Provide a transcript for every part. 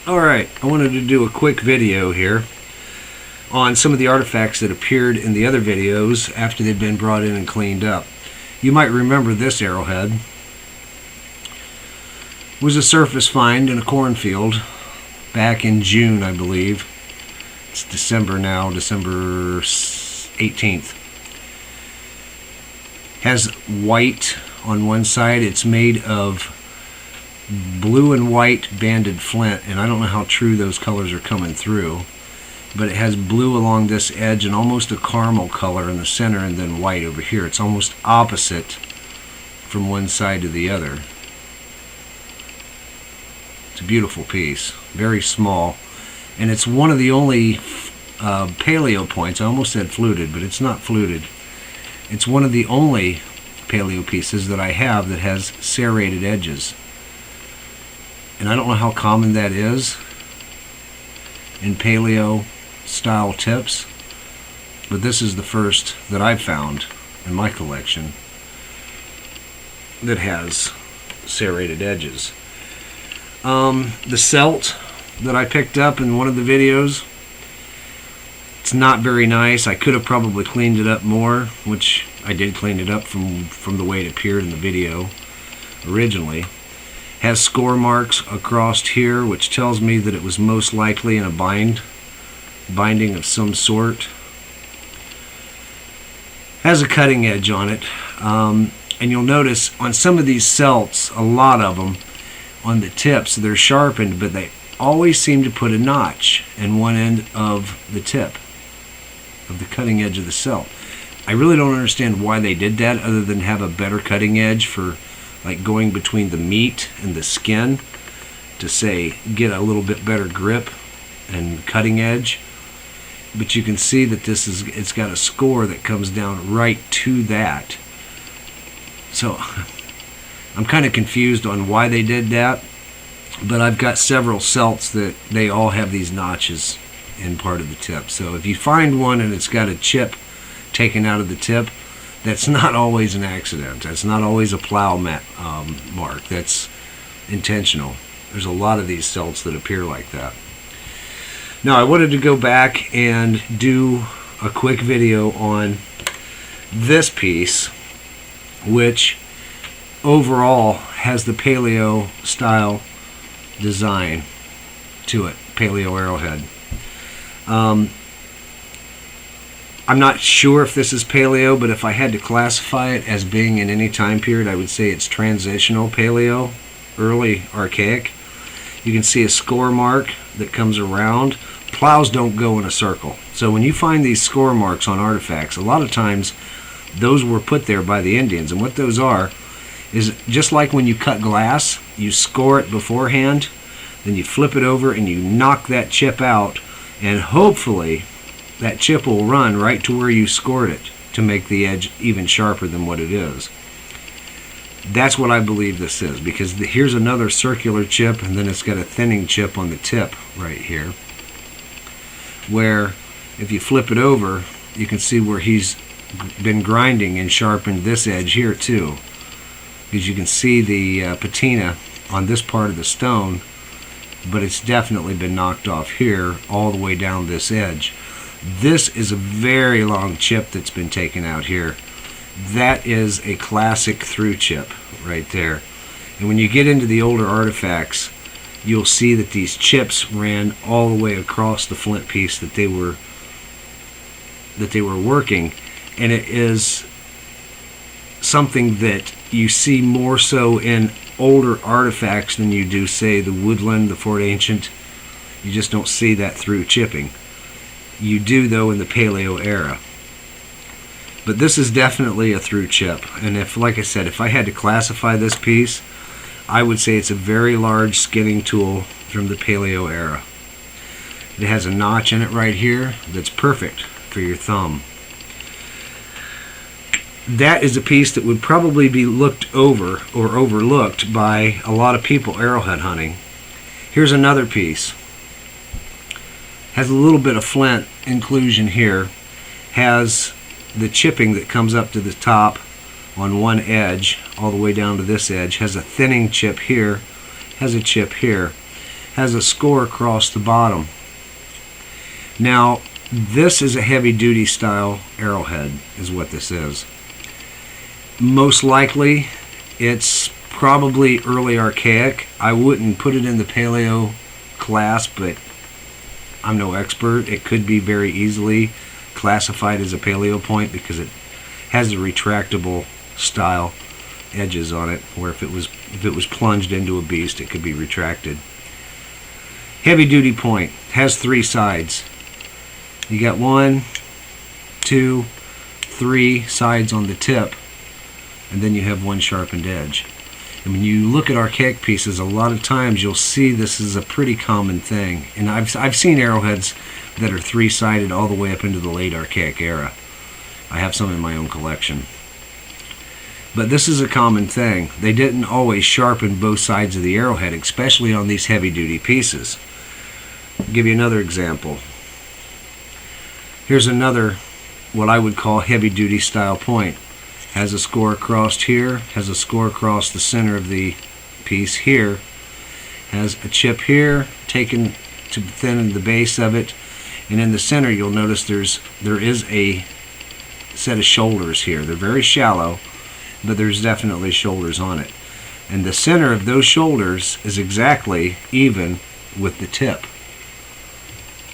Alright, I wanted to do a quick video here on some of the artifacts that appeared in the other videos after they'd been brought in and cleaned up. You might remember this arrowhead. It was a surface find in a cornfield back in June, I believe. It's December now, December 18th. Has white on one side. It's made of blue and white banded flint, and I don't know how true those colors are coming through, but it has blue along this edge and almost a caramel color in the center, and then white over here. It's almost opposite from one side to the other. It's a beautiful piece, very small, and it's one of the only paleo points. I almost said fluted, but it's not fluted. It's one of the only paleo pieces that I have that has serrated edges. And I don't know how common that is in paleo style tips, but this is the first that I've found in my collection that has serrated edges. The celt that I picked up in one of the videos, it's not very nice. I could have probably cleaned it up more, which I did clean it up from the way it appeared in the video originally. Has score marks across here, which tells me that it was most likely in a binding of some sort. Has a cutting edge on it, and you'll notice on some of these celts, a lot of them, on the tips, they're sharpened, but they always seem to put a notch in one end of the tip of the cutting edge of the celt. I really don't understand why they did that, other than have a better cutting edge for like going between the meat and the skin to say get a little bit better grip and cutting edge. But you can see that it's got a score that comes down right to that. So I'm kind of confused on why they did that, but I've got several celts that they all have these notches in part of the tip. So if you find one and it's got a chip taken out of the tip, that's not always an accident. That's not always a plow mark. That's intentional. There's a lot of these celts that appear like that. Now, I wanted to go back and do a quick video on this piece, which overall has the paleo style design to it, paleo arrowhead. I'm not sure if this is paleo, but if I had to classify it as being in any time period, I would say it's transitional paleo, early archaic. You can see a score mark that comes around. Plows don't go in a circle. So when you find these score marks on artifacts, a lot of times those were put there by the Indians. And what those are is just like when you cut glass, you score it beforehand, then you flip it over and you knock that chip out, and hopefully that chip will run right to where you scored it to make the edge even sharper than what it is. That's what I believe this is, because here's another circular chip, and then it's got a thinning chip on the tip right here, where if you flip it over, you can see where he's been grinding and sharpened this edge here too, because you can see the patina on this part of the stone, but it's definitely been knocked off here all the way down this edge. This is a very long chip that's been taken out here. That is a classic through chip right there. And when you get into the older artifacts, you'll see that these chips ran all the way across the flint piece that they were working, and it is something that you see more so in older artifacts than you do, say, the Woodland, the Fort Ancient. You just don't see that through chipping. You do, though, in the paleo era. But this is definitely a through chip, and if, like I said, if I had to classify this piece, I would say it's a very large skinning tool from the paleo era. It has a notch in it right here that's perfect for your thumb. That is a piece that would probably be looked over or overlooked by a lot of people arrowhead hunting. Here's another piece. Has a little bit of flint inclusion here. Has the chipping that comes up to the top on one edge all the way down to this edge. Has a thinning chip here. Has a chip here. has a score across the bottom. Now, this is a heavy-duty style arrowhead, is what this is. Most likely, it's probably early archaic. I wouldn't put it in the Paleo class, but I'm no expert. It could be very easily classified as a Paleo point because it has a retractable style edges on it, where if it was plunged into a beast, it could be retracted. Heavy duty point has 3 sides. You got 1, 2, 3 sides on the tip, and then you have 1 sharpened edge. And when you look at archaic pieces, a lot of times you'll see this is a pretty common thing. And I've seen arrowheads that are 3-sided all the way up into the late archaic era. I have some in my own collection. But this is a common thing. They didn't always sharpen both sides of the arrowhead, especially on these heavy-duty pieces. I'll give you another example. Here's another, what I would call heavy-duty style point. Has a score across here, has a score across the center of the piece here, has a chip here taken to thin the base of it, and in the center you'll notice there is a set of shoulders here. They're very shallow, but there's definitely shoulders on it. And the center of those shoulders is exactly even with the tip,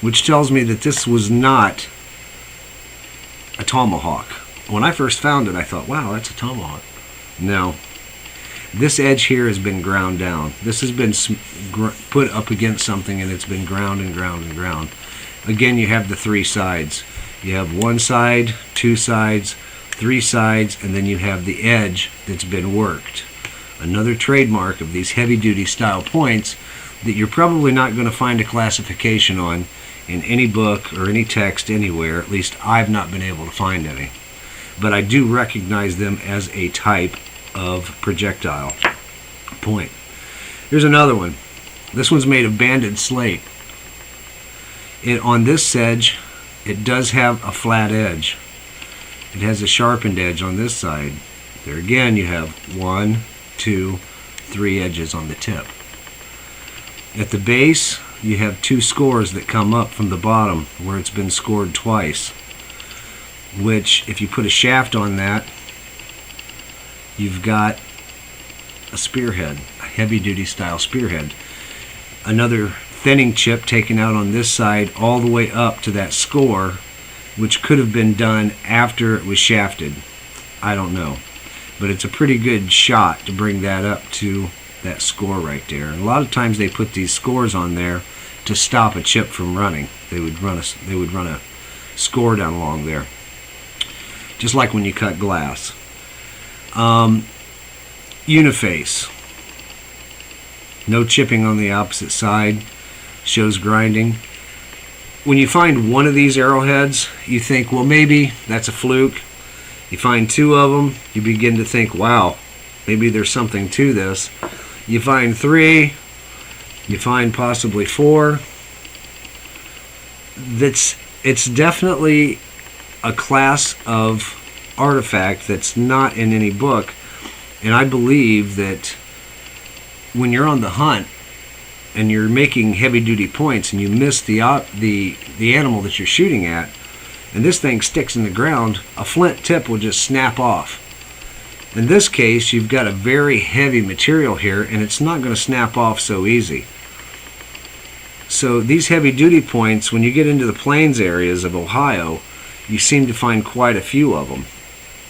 which tells me that this was not a tomahawk. When I first found it, I thought, wow, that's a tomahawk. No. This edge here has been ground down. This has been put up against something, and it's been ground and ground and ground. Again, you have the 3 sides. You have 1 side, 2 sides, 3 sides, and then you have the edge that's been worked. Another trademark of these heavy-duty style points that you're probably not going to find a classification on in any book or any text anywhere. At least I've not been able to find any. But I do recognize them as a type of projectile point. Here's another one. This one's made of banded slate. On this edge, it does have a flat edge. It has a sharpened edge on this side. There again, you have 1, 2, 3 edges on the tip. At the base, you have 2 scores that come up from the bottom where it's been scored twice, which if you put a shaft on that, you've got a spearhead, a heavy-duty style spearhead. Another thinning chip taken out on this side all the way up to that score, which could have been done after it was shafted. I don't know. But it's a pretty good shot to bring that up to that score right there. And a lot of times they put these scores on there to stop a chip from running. They would run a score down along there, just like when you cut glass. Uniface. No chipping on the opposite side. Shows grinding. When you find one of these arrowheads, you think, well, maybe that's a fluke. You find 2 of them, you begin to think, wow, maybe there's something to this. You find 3, you find possibly 4. It's definitely a class of artifact that's not in any book, and I believe that when you're on the hunt and you're making heavy-duty points and you miss the animal that you're shooting at, and this thing sticks in the ground, a flint tip will just snap off. In this case, you've got a very heavy material here, and it's not going to snap off so easy. So these heavy-duty points, when you get into the plains areas of Ohio, you seem to find quite a few of them.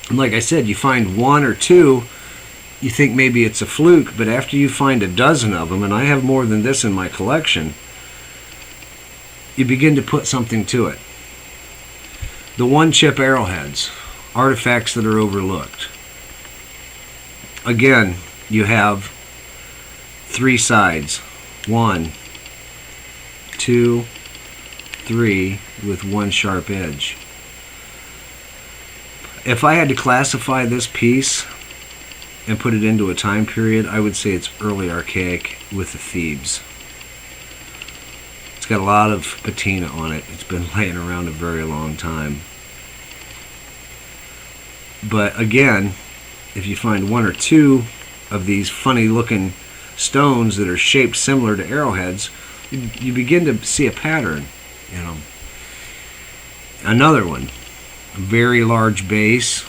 And like I said, you find 1 or 2, you think maybe it's a fluke, but after you find a dozen of them, and I have more than this in my collection, you begin to put something to it. The 1-chip arrowheads, artifacts that are overlooked. Again, you have 3 sides. 1, 2, 3 with 1 sharp edge. If I had to classify this piece and put it into a time period, I would say it's early archaic with the Thebes. It's got a lot of patina on it. It's been laying around a very long time. But again, if you find 1 or 2 of these funny looking stones that are shaped similar to arrowheads, you begin to see a pattern in them. Another one, a very large base,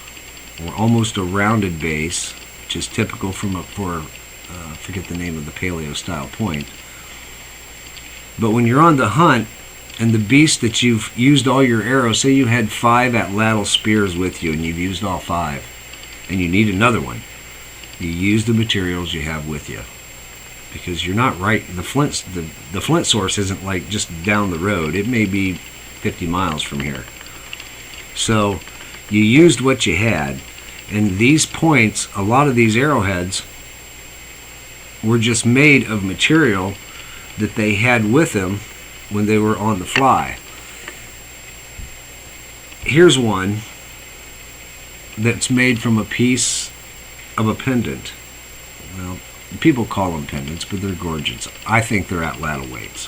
or almost a rounded base, which is typical I forget the name of the paleo style point. But when you're on the hunt, and the beast that you've used all your arrows, say you had 5 atlatl spears with you and you've used all 5, and you need another one, you use the materials you have with you. Because you're not right, the Flint source isn't like just down the road. It may be 50 miles from here. So you used what you had, and these points, a lot of these arrowheads were just made of material that they had with them when they were on the fly. Here's one that's made from a piece of a pendant. Well, people call them pendants, but they're gorgets. I think they're atlatl weights.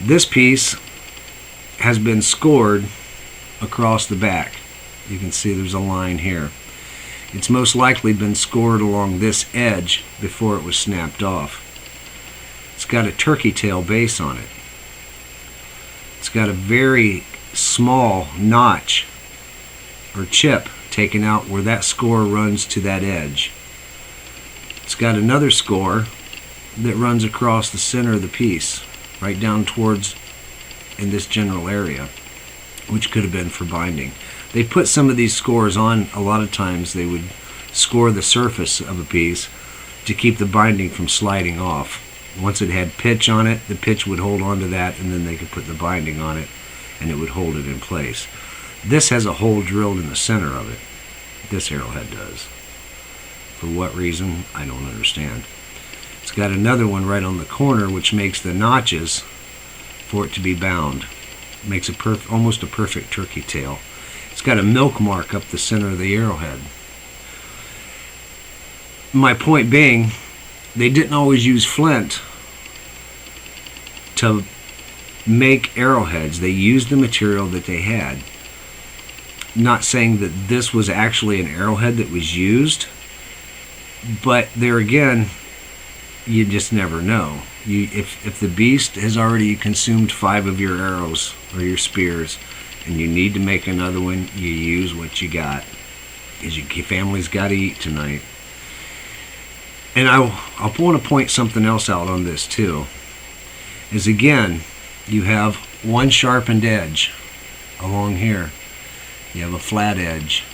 This piece has been scored across the back. You can see there's a line here. It's most likely been scored along this edge before it was snapped off. It's got a turkey tail base on it. It's got a very small notch or chip taken out where that score runs to that edge. It's got another score that runs across the center of the piece, right down towards in this general area, which could have been for binding. They put some of these scores on, a lot of times they would score the surface of a piece to keep the binding from sliding off. Once it had pitch on it, the pitch would hold on to that, and then they could put the binding on it, and it would hold it in place. This has a hole drilled in the center of it. This arrowhead does. For what reason, I don't understand. It's got another one right on the corner, which makes the notches for it to be bound. Makes almost a perfect turkey tail. It's got a milk mark up the center of the arrowhead. My point being, they didn't always use flint to make arrowheads. They used the material that they had. Not saying that this was actually an arrowhead that was used, but there again, you just never know. If the beast has already consumed 5 of your arrows or your spears, and you need to make another one, you use what you got, because your family's got to eat tonight. And I'll want to point something else out on this too, is again, you have one sharpened edge along here. You have a flat edge.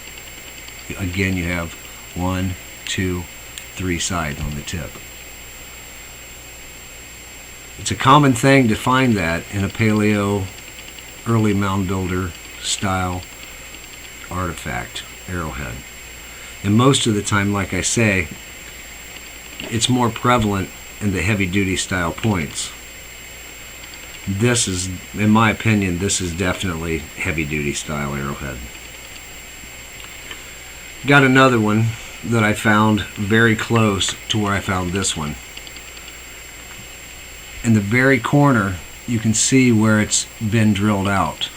Again, you have 1, 2, 3 sides on the tip. It's a common thing to find that in a paleo, early mound builder style artifact, arrowhead. And most of the time, like I say, it's more prevalent in the heavy duty style points. This is, in my opinion, this is definitely heavy duty style arrowhead. Got another one that I found very close to where I found this one. In the very corner, you can see where it's been drilled out.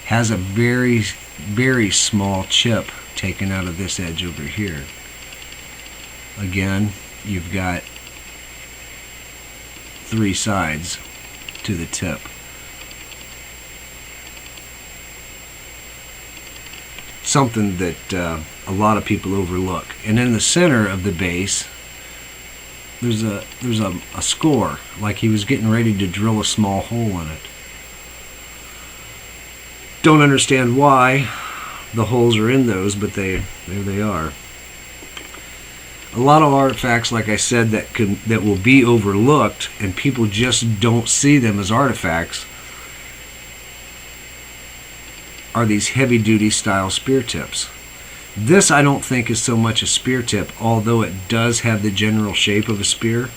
Has a very, very small chip taken out of this edge over here. Again, you've got 3 sides to the tip. Something that a lot of people overlook. And in the center of the base, there's a score, like he was getting ready to drill a small hole in it. Don't understand why the holes are in those, but there they are. A lot of artifacts, like I said, that will be overlooked, and people just don't see them as artifacts, are these heavy-duty style spear tips. This I don't think is so much a spear tip, although it does have the general shape of a spear.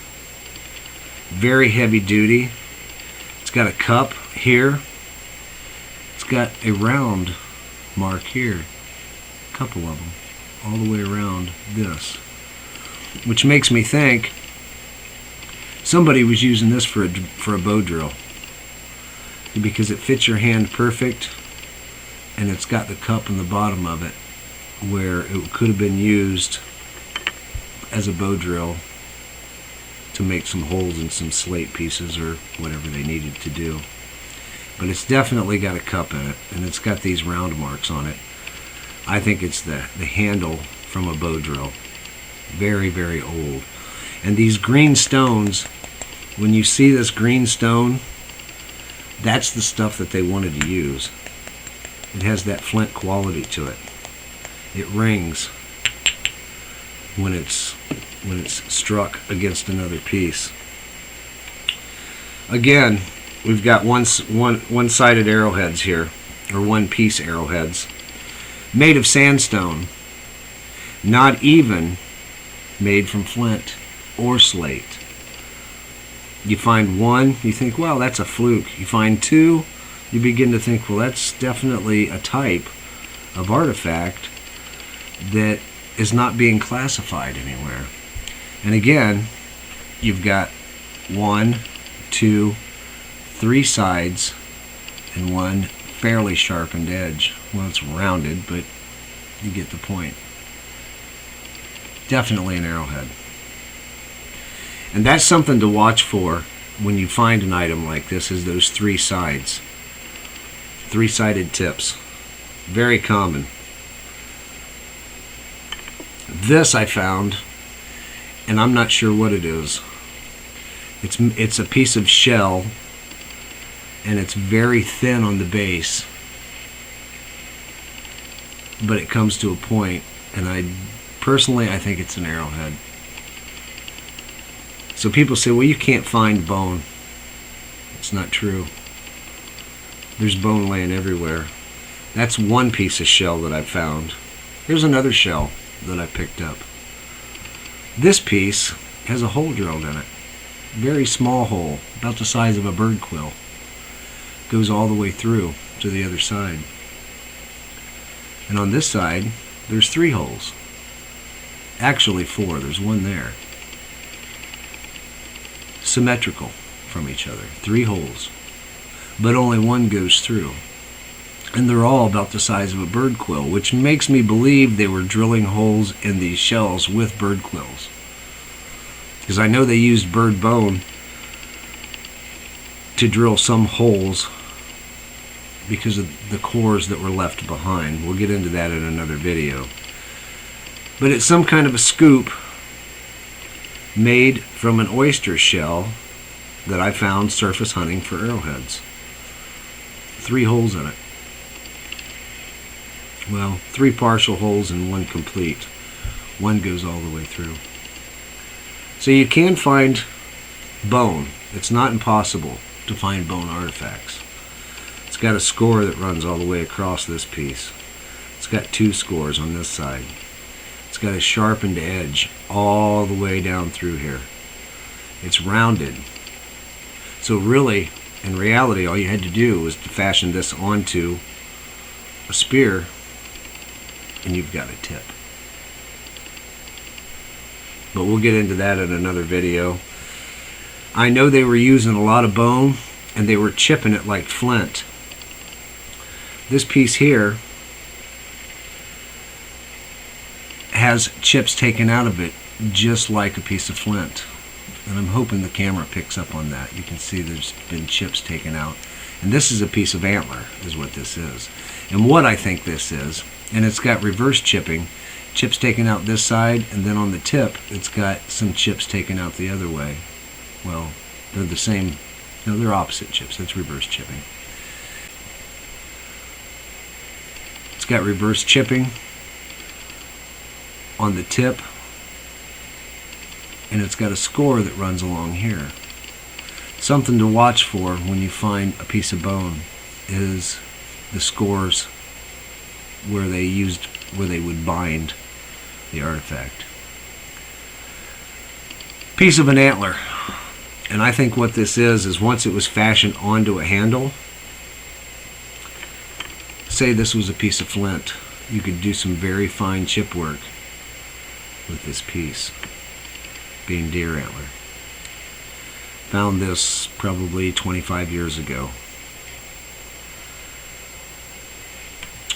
Very heavy-duty. It's got a cup here. It's got a round mark here. A couple of them, all the way around this. Which makes me think somebody was using this for a bow drill, because it fits your hand perfect, and it's got the cup in the bottom of it where it could have been used as a bow drill to make some holes in some slate pieces or whatever they needed to do. But it's definitely got a cup in it, and it's got these round marks on it. I think it's the handle from a bow drill. Very, very old. And these green stones, when you see this green stone, that's the stuff that they wanted to use. It has that flint quality to it. It rings when it's struck against another piece. Again, we've got one-sided arrowheads here, or one-piece arrowheads, made of sandstone, not even made from flint or slate. You find one, you think, well, that's a fluke. You find two, you begin to think, well, that's definitely a type of artifact that is not being classified anywhere. And again, you've got 1, 2, 3 sides and one fairly sharpened edge. Well, it's rounded, but you get the point. Definitely an arrowhead. And that's something to watch for when you find an item like this, is those 3 sides. 3-sided tips. Very common. This I found, and I'm not sure what it is. It's a piece of shell, and it's very thin on the base, but it comes to a point, and I think it's an arrowhead. So people say, well, you can't find bone. It's not true. There's bone laying everywhere. That's one piece of shell that I found. Here's another shell that I picked up. This piece has a hole drilled in it. Very small hole, about the size of a bird quill. Goes all the way through to the other side. And on this side, there's 3 holes. Actually 4, there's one there. Symmetrical from each other, 3 holes. But only one goes through. And they're all about the size of a bird quill, which makes me believe they were drilling holes in these shells with bird quills. Because I know they used bird bone to drill some holes because of the cores that were left behind. We'll get into that in another video. But it's some kind of a scoop made from an oyster shell that I found surface hunting for arrowheads. 3 holes in it. Well, 3 partial holes and 1 complete. One goes all the way through. So you can find bone. It's not impossible to find bone artifacts. It's got a score that runs all the way across this piece. It's got 2 scores on this side. It's got a sharpened edge all the way down through here. It's rounded. So really, in reality, all you had to do was to fashion this onto a spear, and you've got a tip. But we'll get into that in another video. I know they were using a lot of bone, and they were chipping it like flint. This piece here has chips taken out of it, just like a piece of flint. And I'm hoping the camera picks up on that. You can see there's been chips taken out. And this is a piece of antler, is what this is. And what I think this is, and it's got reverse chipping, chips taken out this side, and then on the tip, it's got some chips taken out the other way. Well, they're the same, no, they're opposite chips. That's reverse chipping. It's got reverse chipping on the tip, and it's got a score that runs along here. Something to watch for when you find a piece of bone is the scores where they would bind the artifact. Piece of an antler. And I think what this is once it was fashioned onto a handle, say this was a piece of flint, you could do some very fine chip work with this piece, being deer antler. Found this probably 25 years ago.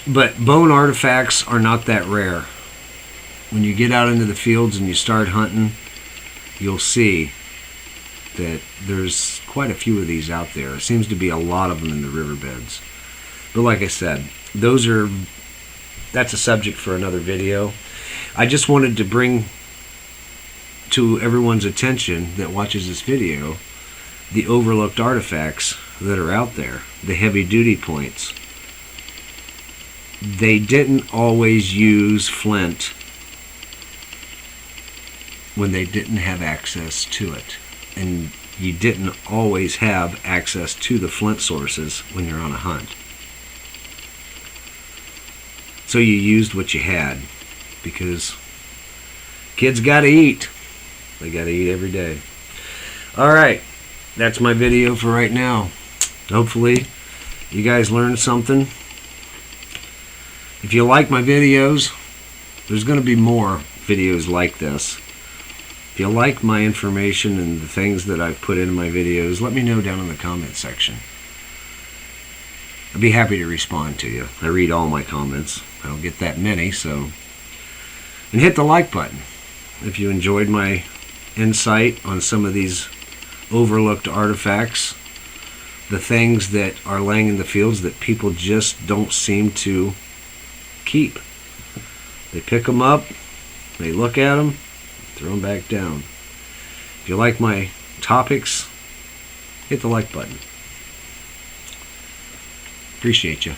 But bone artifacts are not that rare. When you get out into the fields and you start hunting, you'll see that there's quite a few of these out there. There seems to be a lot of them in the riverbeds. But like I said, that's a subject for another video. I just wanted to bring to everyone's attention that watches this video the overlooked artifacts that are out there, the heavy duty points. They didn't always use Flint when they didn't have access to it. And you didn't always have access to the Flint sources when you're on a hunt. So you used what you had, because kids gotta eat. They gotta eat every day. Alright, that's my video for right now. Hopefully you guys learned something. If you like my videos, there's going to be more videos like this. If you like my information and the things that I've put in my videos, let me know down in the comment section. I'd be happy to respond to you. I read all my comments. I don't get that many, so... And hit the like button if you enjoyed my insight on some of these overlooked artifacts, the things that are laying in the fields that people just don't seem to keep. They pick them up, they look at them, throw them back down. If you like my topics, hit the like button. Appreciate you.